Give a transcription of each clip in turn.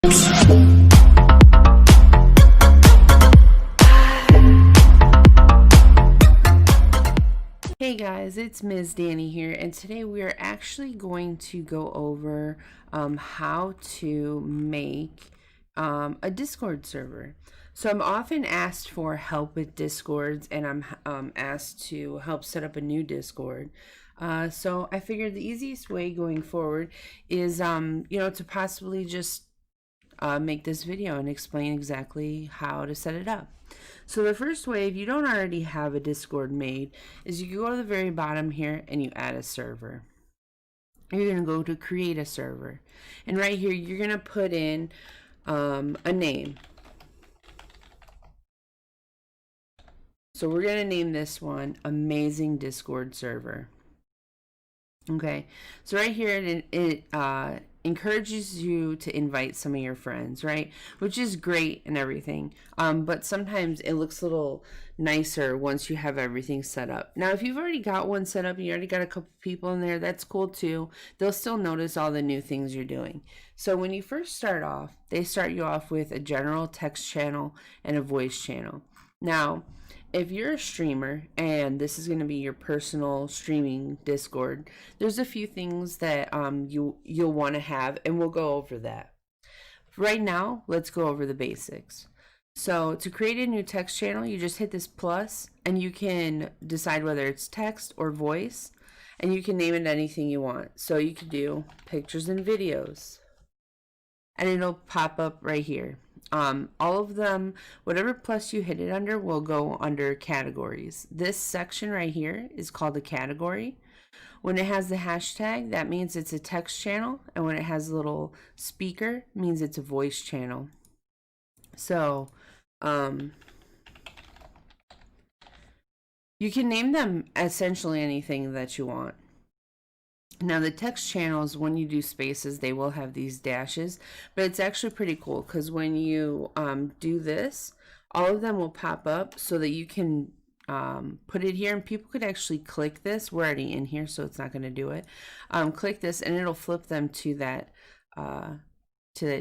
Hey guys, it's Ms. Danny here, and today we are actually going to go over how to make a Discord server. So I'm often asked for help with Discords, and I'm asked to help set up a new Discord. So I figured the easiest way going forward is, to possibly just make this video and explain exactly how to set it up. So the first way, if you don't already have a Discord made, is you go to the very bottom here and you add a server. You're going to go to create a server. And right here, you're going to put in a name. So we're going to name this one Amazing Discord Server. Okay, so right here it encourages you to invite some of your friends, right? Which is great and everything. But sometimes it looks a little nicer once you have everything set up. Now, if you've already got one set up and you already got a couple people in there, that's cool too. They'll still notice all the new things you're doing. So when you first start off, they start you off with a general text channel and a voice channel. Now, if you're a streamer and this is going to be your personal streaming Discord, there's a few things that you'll want to have, and we'll go over that. Right now, let's go over the basics. So to create a new text channel, you just hit this plus, and you can decide whether it's text or voice, and you can name it anything you want. So you could do pictures and videos, and it'll pop up right here. All of them, whatever plus you hit it under, will go under categories. This section right here is called a category. When it has the hashtag, that means it's a text channel, and when it has a little speaker, it means it's a voice channel. So you can name them essentially anything that you want. Now the text channels, when you do spaces, they will have these dashes, but it's actually pretty cool because when you do this, all of them will pop up so that you can put it here, and people could actually click this. We're already in here, so it's not going to do it. Click this, and it'll flip them to that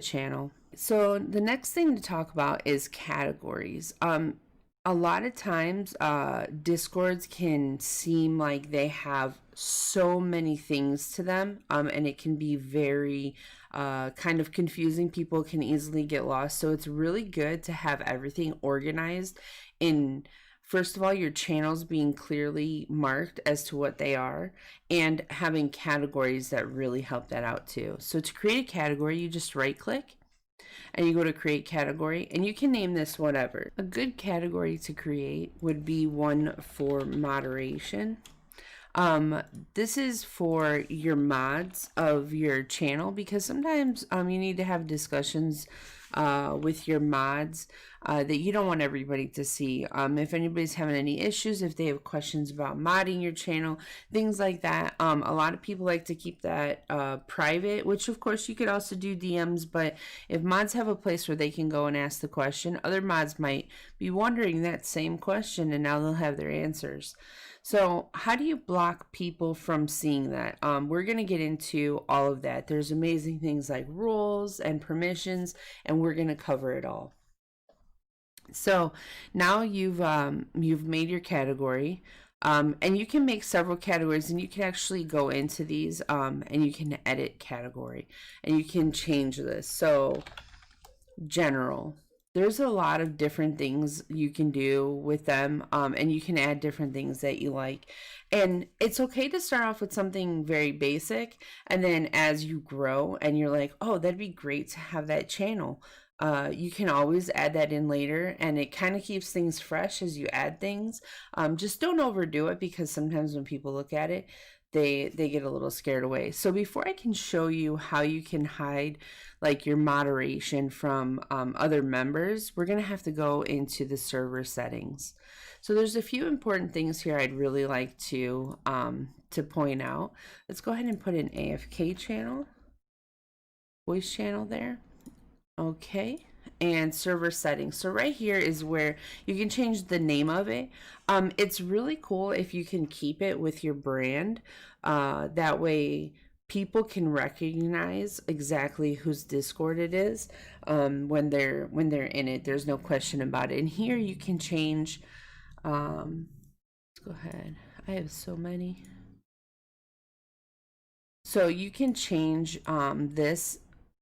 channel. So the next thing to talk about is categories. A lot of times Discords can seem like they have so many things to them, and it can be very kind of confusing. People can easily get lost, so it's really good to have everything organized in, first of all, your channels being clearly marked as to what they are, and having categories that really help that out too. So to create a category, you just right click and you go to create category, and you can name this whatever. A good category to create would be one for moderation. This is for your mods of your channel, because sometimes you need to have discussions with your mods that you don't want everybody to see. If anybody's having any issues, if they have questions about modding your channel, things like that. A lot of people like to keep that private, which of course you could also do DMs, but if mods have a place where they can go and ask the question, other mods might be wondering that same question, and now they'll have their answers. So how do you block people from seeing that? We're going to get into all of that. There's amazing things like rules and permissions, and we're going to cover it all. So now you've made your category, and you can make several categories, and you can actually go into these and you can edit category, and you can change this. So general. There's a lot of different things you can do with them, and you can add different things that you like. And it's okay to start off with something very basic, and then as you grow and you're like, oh, that'd be great to have that channel, you can always add that in later, and it kind of keeps things fresh as you add things. Just don't overdo it, because sometimes when people look at it, they get a little scared away. So before I can show you how you can hide like your moderation from other members, we're gonna have to go into the server settings. So there's a few important things here I'd really like to point out. Let's go ahead and put an AFK channel, voice channel there. Okay, and server settings. So right here is where you can change the name of it. It's really cool if you can keep it with your brand. That way people can recognize exactly whose Discord it is when they're in it. There's no question about it. And here you can change. Let's go ahead. I have so many. So you can change this,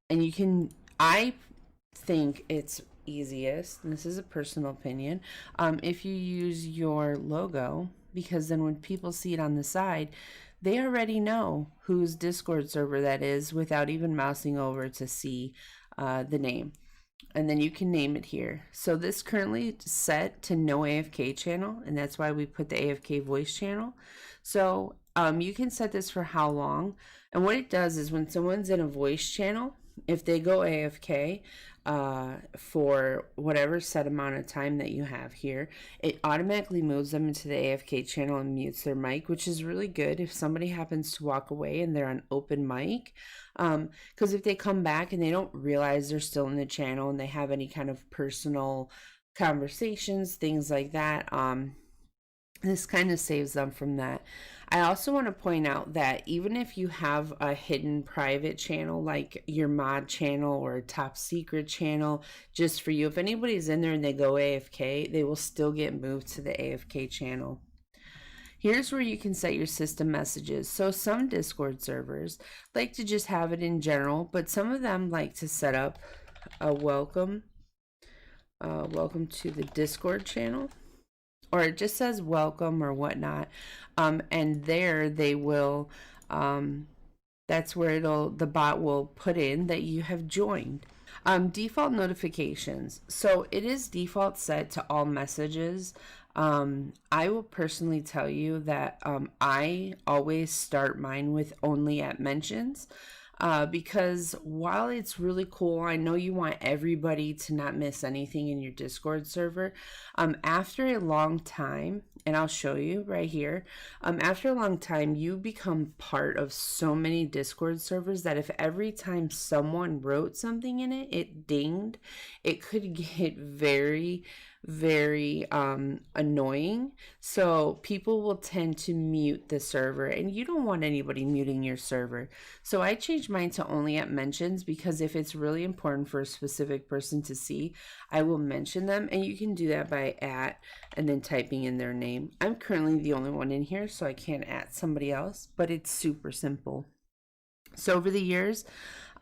and you can. I think it's easiest, and this is a personal opinion, if you use your logo, because then when people see it on the side, they already know whose Discord server that is without even mousing over to see the name. And then you can name it here. So this currently set to no AFK channel, and that's why we put the AFK voice channel. So you can set this for how long. And what it does is when someone's in a voice channel, if they go AFK for whatever set amount of time that you have here, it automatically moves them into the AFK channel and mutes their mic, which is really good if somebody happens to walk away and they're on open mic. Because if they come back and they don't realize they're still in the channel and they have any kind of personal conversations, things like that, this kind of saves them from that. I also want to point out that even if you have a hidden private channel, like your mod channel or a top secret channel, just for you, if anybody's in there and they go AFK, they will still get moved to the AFK channel. Here's where you can set your system messages. So some Discord servers like to just have it in general, but some of them like to set up a welcome to the Discord channel, or it just says welcome or whatnot. And there they will, that's where the bot will put in that you have joined. Default notifications. So it is default set to all messages. I will personally tell you that I always start mine with only at mentions. Because while it's really cool, I know you want everybody to not miss anything in your Discord server. After a long time, and I'll show you right here, after a long time, you become part of so many Discord servers that if every time someone wrote something in it, it dinged, it could get very annoying. So people will tend to mute the server, and you don't want anybody muting your server. So I changed mine to only at mentions, because if it's really important for a specific person to see, I will mention them, and you can do that by at and then typing in their name. I'm currently the only one in here, so I can't at somebody else, but it's super simple. So over the years,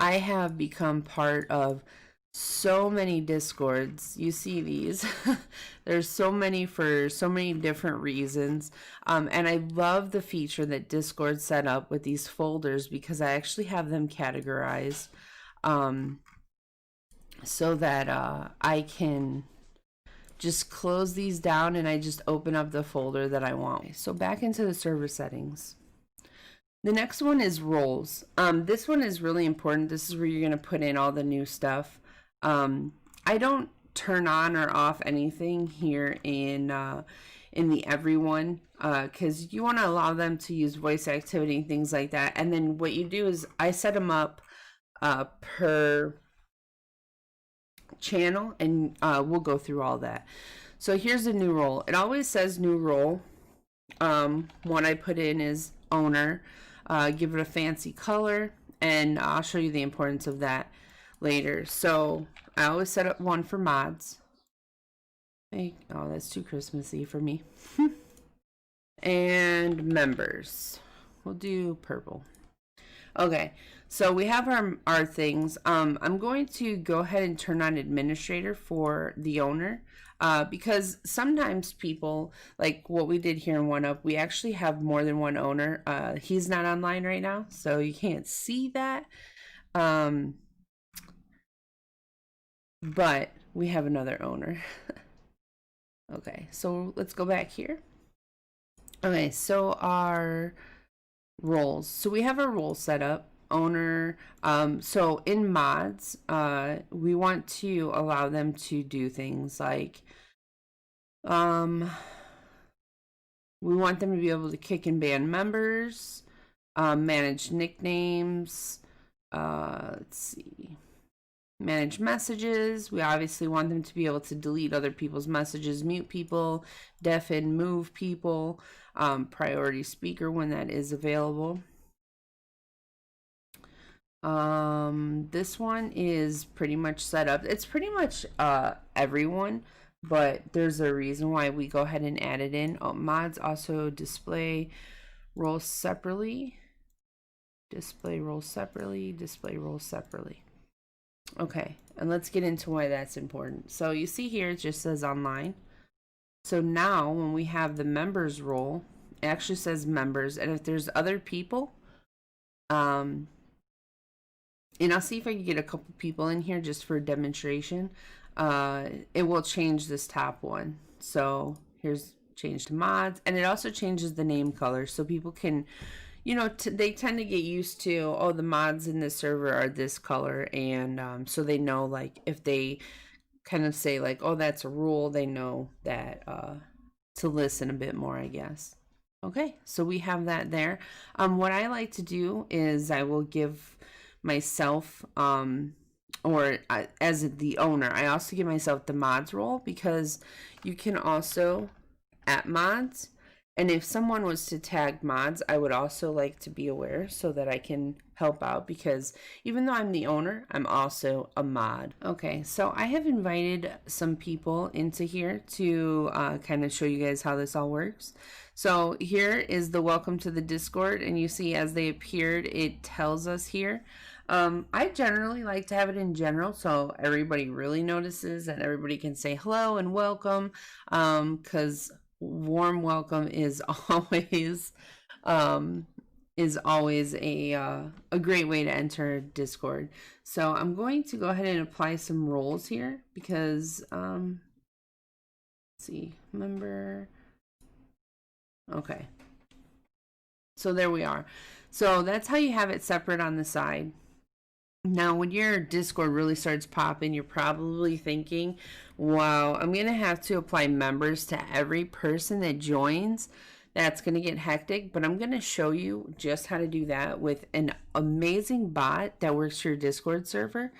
I have become part of so many Discords. You see these. There's so many for so many different reasons. And I love the feature that Discord set up with these folders, because I actually have them categorized so that I can just close these down and I just open up the folder that I want. So back into the server settings. The next one is roles. This one is really important. This is where you're going to put in all the new stuff. I don't turn on or off anything here in the everyone, because you want to allow them to use voice activity and things like that. And then what you do is I set them up per channel, and we'll go through all that. So here's a new role. It always says new role. What I put in is owner. Give it a fancy color, and I'll show you the importance of that later. So I always set up one for mods. Oh, that's too Christmassy for me. And members. We'll do purple. Okay, so we have our things. I'm going to go ahead and turn on administrator for the owner, because sometimes people, like what we did here in OneUp, we actually have more than one owner. He's not online right now, so you can't see that. But we have another owner. Okay, so let's go back here. Okay, so our roles. So we have our role set up, owner. So in mods, we want to allow them to do things like, we want them to be able to kick and ban members, manage nicknames, let's see, manage messages. We obviously want them to be able to delete other people's messages, mute people, deafen, move people, priority speaker when that is available. This one is pretty much set up. It's pretty much everyone, but there's a reason why we go ahead and add it in. Oh, mods also display roles separately. Display roles separately, display roles separately. Okay, and let's get into why that's important. So you see here it just says online. So now when we have the members role, it actually says members, and if there's other people, and I'll see if I can get a couple people in here just for a demonstration. It will change this top one. So here's change to mods, and it also changes the name color so people can, you know, they tend to get used to, oh, the mods in this server are this color, and so they know, like, if they kind of say like, oh, that's a rule, they know that to listen a bit more, I guess. Okay, so we have that there. What I like to do is I will give myself, as the owner, I also give myself the mods role, because you can also at mods, and if someone was to tag mods, I would also like to be aware so that I can help out, because even though I'm the owner, I'm also a mod. Okay, so I have invited some people into here to kind of show you guys how this all works. So here is the welcome to the Discord, and you see as they appeared, it tells us here. I generally like to have it in general so everybody really notices and everybody can say hello and welcome, because warm welcome is always a great way to enter Discord. So I'm going to go ahead and apply some roles here because let's see, member. Okay, so there we are. So that's how you have it separate on the side. Now, when your Discord really starts popping, you're probably thinking, wow, I'm going to have to apply members to every person that joins. That's going to get hectic, but I'm going to show you just how to do that with an amazing bot that works for your Discord server.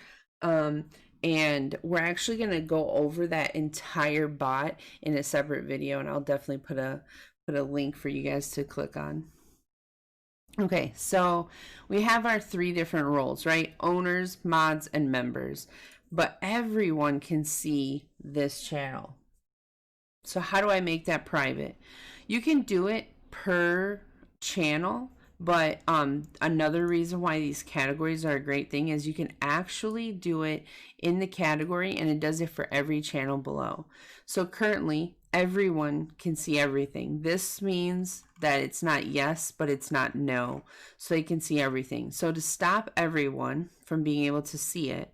And we're actually going to go over that entire bot in a separate video, and I'll definitely put a link for you guys to click on. Okay, so we have our 3 different roles, right? Owners, mods, and members. But everyone can see this channel. So how do I make that private? You can do it per channel, but another reason why these categories are a great thing is you can actually do it in the category, and it does it for every channel below. So currently, everyone can see everything. This means that it's not yes, but it's not no. So they can see everything. So to stop everyone from being able to see it,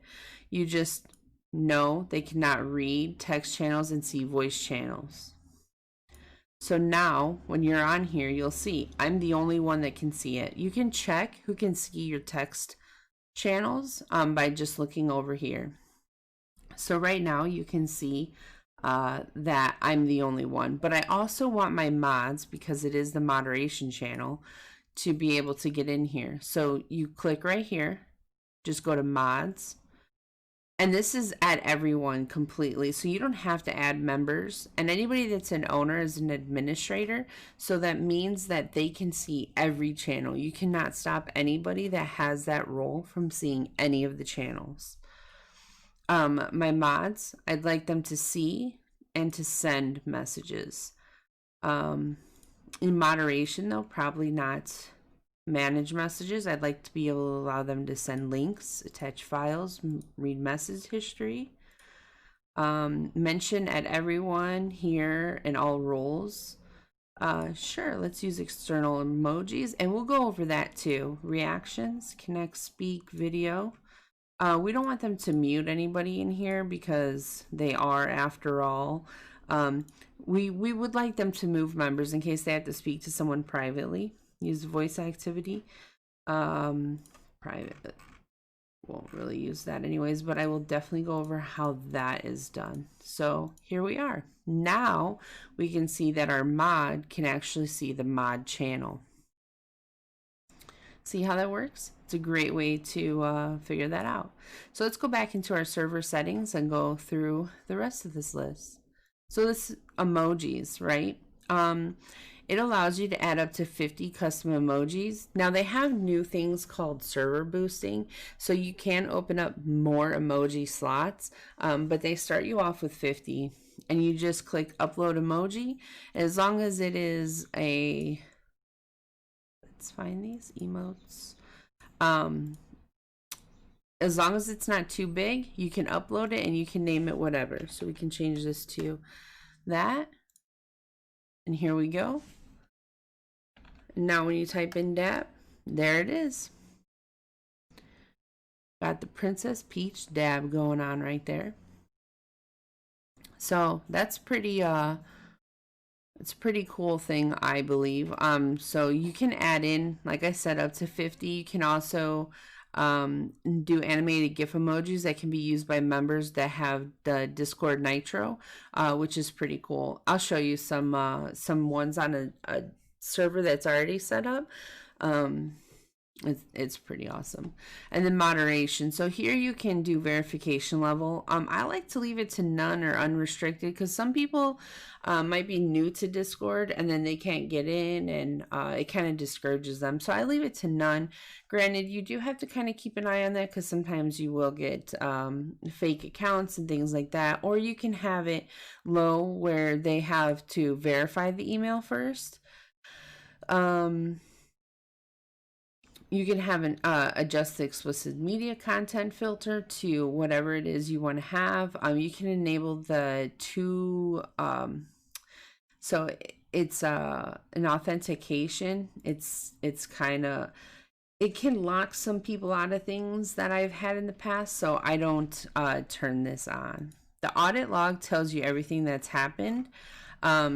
you just know they cannot read text channels and see voice channels. So now when you're on here, you'll see I'm the only one that can see it. You can check who can see your text channels by just looking over here. So right now you can see that I'm the only one, but I also want my mods, because it is the moderation channel, to be able to get in here. So you click right here, just go to mods, and this is add everyone completely, so you don't have to add members, and anybody that's an owner is an administrator, so that means that they can see every channel. You cannot stop anybody that has that role from seeing any of the channels. My mods, I'd like them to see and to send messages. In moderation, though, probably not manage messages. I'd like to be able to allow them to send links, attach files, read message history. Mention at everyone here in all roles. Sure, let's use external emojis, and we'll go over that too. Reactions, connect, speak, video. We don't want them to mute anybody in here because they are, after all. We would like them to move members in case they have to speak to someone privately. Use voice activity. Private. Won't really use that anyways, but I will definitely go over how that is done. So here we are. Now we can see that our mod can actually see the mod channel. See how that works? It's a great way to figure that out. So let's go back into our server settings and go through the rest of this list. So this emojis, right? It allows you to add up to 50 custom emojis. Now they have new things called server boosting, so you can open up more emoji slots, but they start you off with 50, and you just click upload emoji. As long as it is a, let's find these emotes. As long as it's not too big, you can upload it and you can name it whatever. So we can change this to that. And here we go. Now when you type in dab, there it is. Got the Princess Peach dab going on right there. So that's pretty it's a pretty cool thing, I believe. So you can add in, like I said, up to 50. You can also do animated GIF emojis that can be used by members that have the Discord Nitro, which is pretty cool. I'll show you some ones on a server that's already set up. It's pretty awesome. And then moderation. So here you can do verification level. I like to leave it to none or unrestricted because some people might be new to Discord and then they can't get in, and it kind of discourages them. So I leave it to none. Granted, you do have to kind of keep an eye on that because sometimes you will get fake accounts and things like that. Or you can have it low where they have to verify the email first. You can have an adjust the explicit media content filter to whatever it is you want to have. You can enable the two. So it's an authentication. It's kind of, it can lock some people out of things that I've had in the past. So I don't turn this on. The audit log tells you everything that's happened.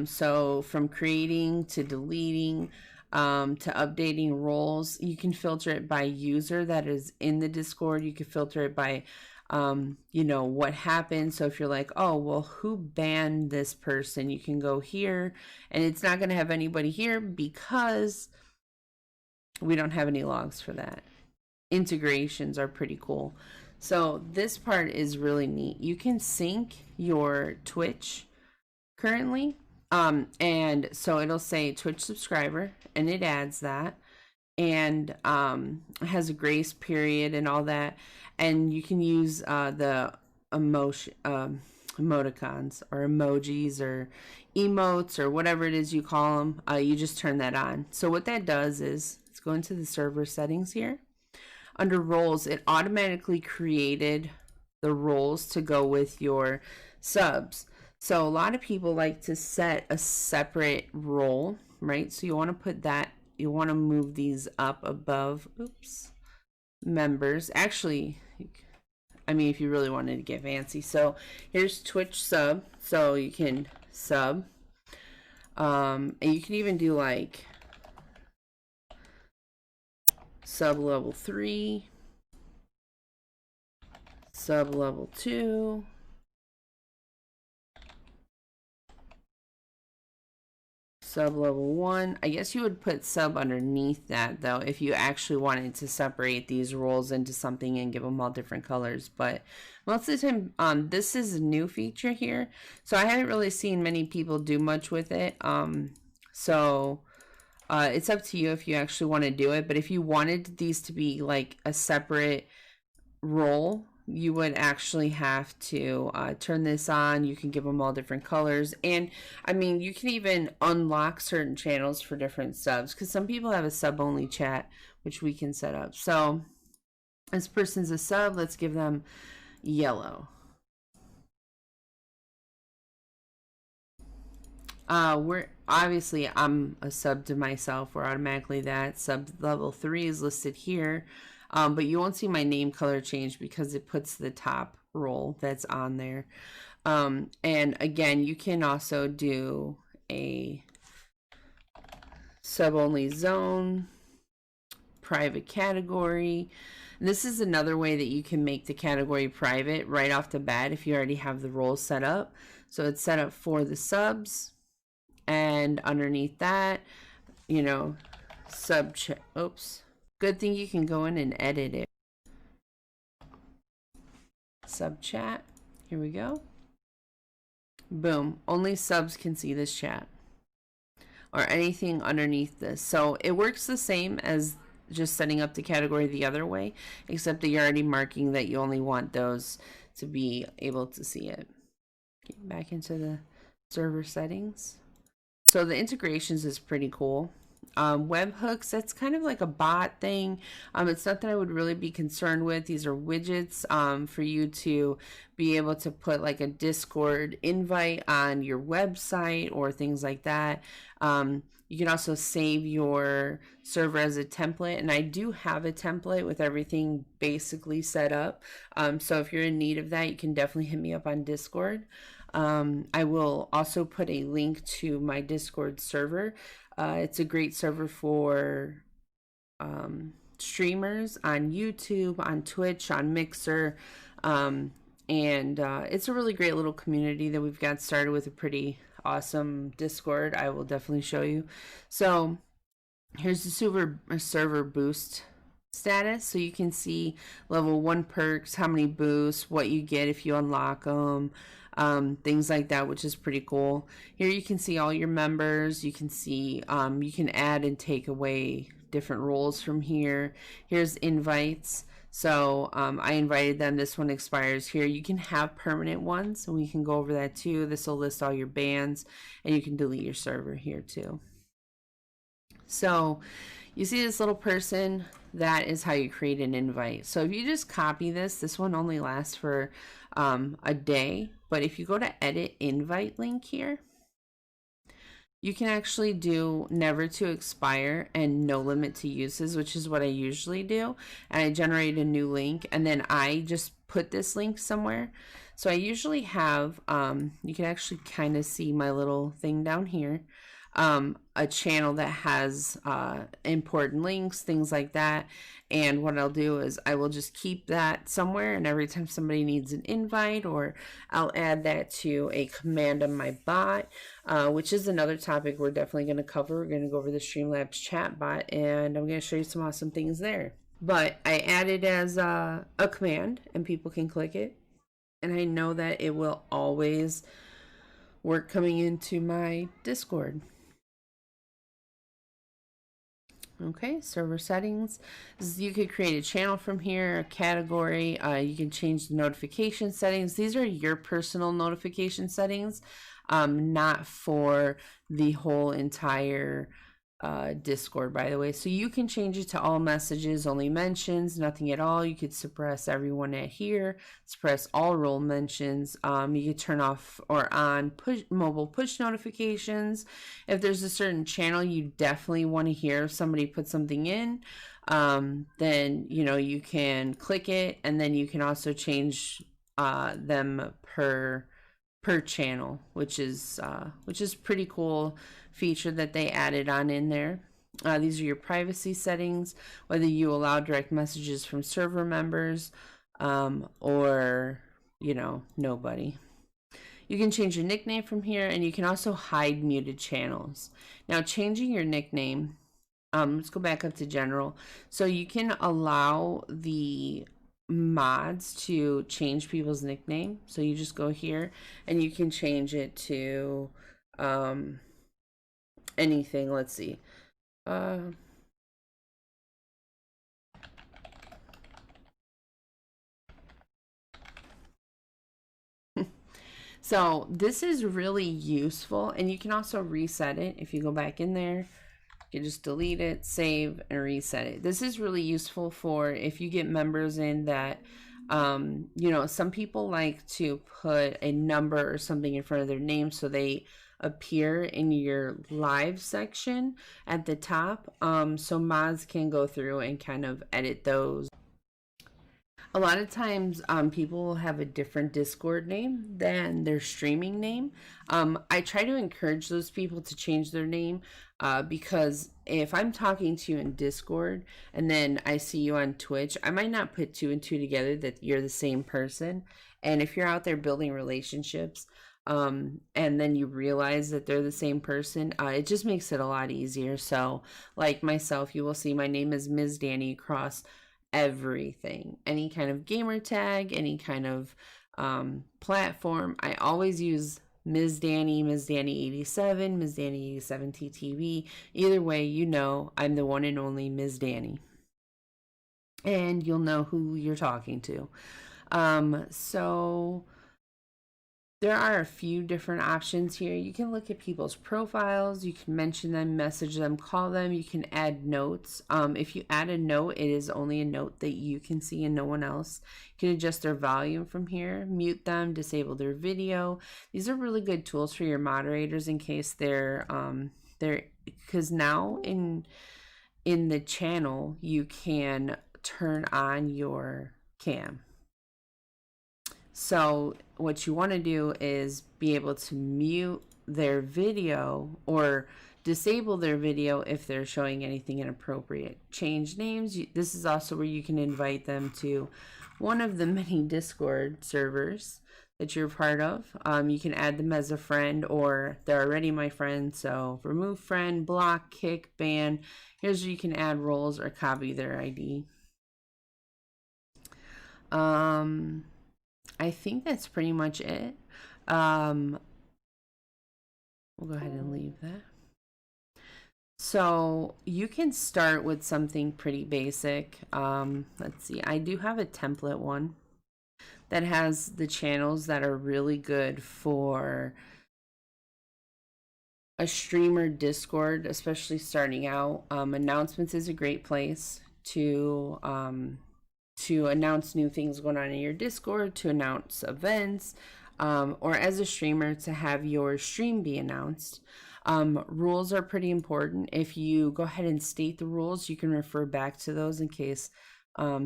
So from creating to deleting, to updating roles. You can filter it by user that is in the Discord. You can filter it by, you know, what happened. So if you're like, oh, well, who banned this person? You can go here, and it's not going to have anybody here because we don't have any logs for that. Integrations are pretty cool. So this part is really neat. You can sync your Twitch currently. And so it'll say Twitch subscriber, and it adds that, and has a grace period and all that. And you can use the emoticons or emojis or emotes or whatever it is you call them. You just turn that on. So what that does is, let's go into the server settings here. Under roles, it automatically created the roles to go with your subs. So a lot of people like to set a separate role, right? So you want to put that, you want to move these up above, oops, members. Actually, I mean, if you really wanted to get fancy. So here's Twitch sub. So you can sub. And you can even do like sub level 3, sub level 2, sub level 1. I guess you would put sub underneath that though if you actually wanted to separate these roles into something and give them all different colors. But most of the time, this is a new feature here, so I haven't really seen many people do much with it. So it's up to you if you actually want to do it. But if you wanted these to be like a separate role, you would actually have to turn this on. You can give them all different colors, and I mean, you can even unlock certain channels for different subs, because some people have a sub only chat, which we can set up. So this person's a sub, let's give them yellow. We're obviously, I'm a sub to myself, we're automatically that. Sub level 3 is listed here. But you won't see my name color change because it puts the top role that's on there. And again, you can also do a sub-only zone, private category. And this is another way that you can make the category private right off the bat if you already have the roles set up. So it's set up for the subs, and underneath that, you know, oops. Good thing you can go in and edit it. Sub chat. Here we go. Boom. Only subs can see this chat. or anything underneath this. So it works the same as just setting up the category the other way, except that you're already marking that you only want those to be able to see it. Get back into the server settings. So the integrations is pretty cool. Webhooks, that's kind of like a bot thing. It's not that I would really be concerned with. These are widgets for you to be able to put like a Discord invite on your website or things like that. You can also save your server as a template, and I do have a template with everything basically set up. So if you're in need of that, you can definitely hit me up on Discord. I will also put a link to my Discord server. It's a great server for streamers on YouTube, on Twitch, on Mixer, and it's a really great little community that we've got started with a pretty awesome Discord. I will definitely show you. So here's the server boost status, so you can see level 1 perks, how many boosts, what you get if you unlock them, things like that, which is pretty cool. Here you can see all your members. You can see you can add and take away different roles from here. Here's invites. So I invited them. This one expires here. You can have permanent ones, and we can go over that too. This will list all your bans, and you can delete your server here too. So you see this little person, that is how you create an invite. So if you just copy this one only lasts for a day, but if you go to edit invite link here, you can actually do never to expire and no limit to uses, which is what I usually do. And I generate a new link, and then I just put this link somewhere. So I usually have, you can actually kind of see my little thing down here, a channel that has important links, things like that. And what I'll do is I will just keep that somewhere, and every time somebody needs an invite, or I'll add that to a command on my bot, which is another topic we're definitely going to cover. We're going to go over the Streamlabs chat bot, and I'm going to show you some awesome things there. But I add it as a command, and people can click it, and I know that it will always work coming into my Discord. Okay, server settings. You could create a channel from here, a category. You can change the notification settings. These are your personal notification settings, not for the whole entire Discord, by the way. So you can change it to all messages, only mentions, nothing at all. You could suppress everyone at here, suppress all role mentions. You could turn off or on mobile push notifications. If there's a certain channel you definitely want to hear if somebody put something in, then you can click it, and then you can also change them per channel, which is pretty cool feature that they added on in there. These are your privacy settings, whether you allow direct messages from server members or nobody. You can change your nickname from here, and you can also hide muted channels. Now, changing your nickname, let's go back up to general. So you can allow the mods to change people's nickname. So you just go here and you can change it to anything. Let's see. So this is really useful, and you can also reset it. If you go back in there, you just delete it, save, and reset it. This is really useful for if you get members in that some people like to put a number or something in front of their name so they appear in your live section at the top, so mods can go through and kind of edit those. A lot of times people will have a different Discord name than their streaming name. I try to encourage those people to change their name because if I'm talking to you in Discord and then I see you on Twitch, I might not put 2 and 2 together that you're the same person. And if you're out there building relationships and then you realize that they're the same person, it just makes it a lot easier. So like myself, you will see my name is Ms. Danny across everything, any kind of gamer tag, any kind of platform. I always use Ms. Danny, Ms. Danny 87, Ms. Danny 87 TTV. Either way, you know I'm the one and only Ms. Danny. And you'll know who you're talking to. So there are a few different options here. You can look at people's profiles, you can mention them, message them, call them, you can add notes. If you add a note, it is only a note that you can see and no one else. You can adjust their volume from here, mute them, disable their video. These are really good tools for your moderators in case they're because now in the channel you can turn on your cam. So what you want to do is be able to mute their video or disable their video if they're showing anything inappropriate. Change names. This is also where you can invite them to one of the many Discord servers that you're part of. You can add them as a friend, or they're already my friend. So remove friend, block, kick, ban. Here's where you can add roles or copy their ID. I think that's pretty much it. We'll go ahead and leave that. So you can start with something pretty basic. Let's see, I do have a template one that has the channels that are really good for a streamer Discord, especially starting out. Announcements is a great place to announce new things going on in your Discord, to announce events, or as a streamer to have your stream be announced. Rules are pretty important. If you go ahead and state the rules, you can refer back to those in case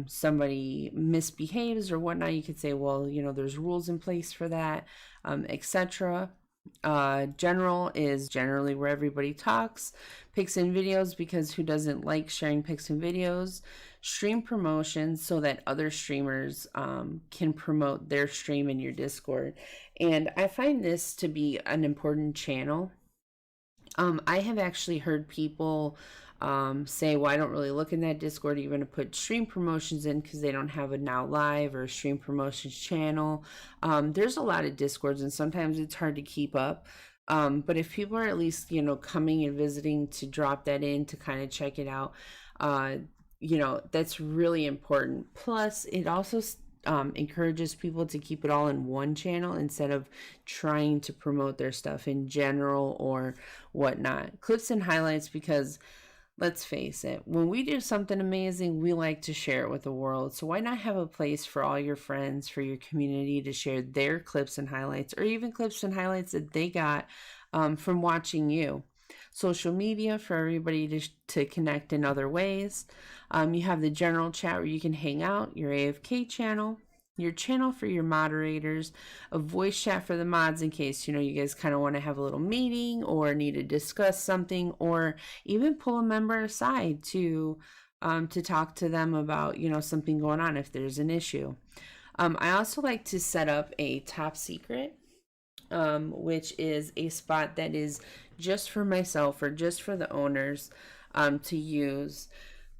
somebody misbehaves or whatnot. You could say, well, you know, there's rules in place for that, etc. General is generally where everybody talks. Pics and videos, because who doesn't like sharing pics and videos? Stream promotions, so that other streamers can promote their stream in your Discord. And I find this to be an important channel. I have actually heard people say, well, I don't really look in that Discord even to put stream promotions in because they don't have a Now Live or a stream promotions channel. There's a lot of Discords and sometimes it's hard to keep up. But if people are at least, you know, coming and visiting to drop that in to kind of check it out, you know, that's really important. Plus, it also encourages people to keep it all in one channel instead of trying to promote their stuff in general or whatnot. Clips and highlights, because let's face it, when we do something amazing, we like to share it with the world. So why not have a place for all your friends, for your community to share their clips and highlights, or even clips and highlights that they got from watching you. Social media for everybody to connect in other ways. You have the general chat where you can hang out, your AFK channel, your channel for your moderators, a voice chat for the mods in case, you know, you guys kind of want to have a little meeting or need to discuss something, or even pull a member aside to talk to them about, you know, something going on if there's an issue. I also like to set up a top secret, which is a spot that is just for myself or just for the owners to use,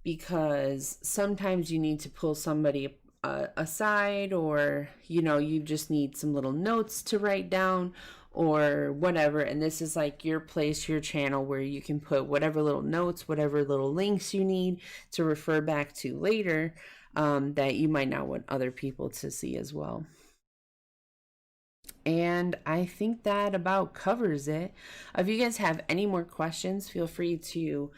because sometimes you need to pull somebody aside, or you know, you just need some little notes to write down or whatever, and this is like your place, your channel, where you can put whatever little notes, whatever little links you need to refer back to later, that you might not want other people to see as well. And I think that about covers it. If you guys have any more questions, feel free to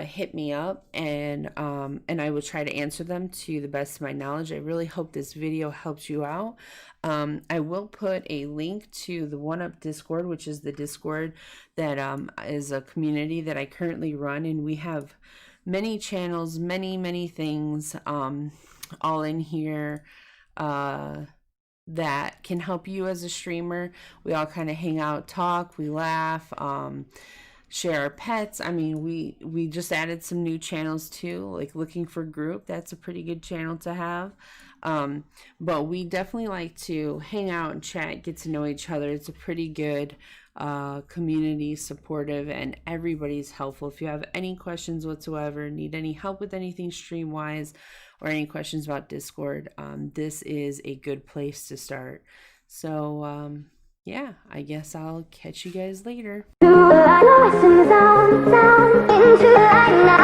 hit me up, and I will try to answer them to the best of my knowledge. I really hope this video helps you out. I will put a link to the One Up Discord, which is the Discord that is a community that I currently run, and we have many channels, many things all in here that can help you as a streamer. We all kind of hang out, talk, we laugh, share our pets. I mean, we just added some new channels too, like Looking for Group. That's a pretty good channel to have. But we definitely like to hang out and chat, get to know each other. It's a pretty good community, supportive, and everybody's helpful. If you have any questions whatsoever, need any help with anything stream wise, or any questions about Discord, this is a good place to start. So yeah, I guess I'll catch you guys later. Into the light,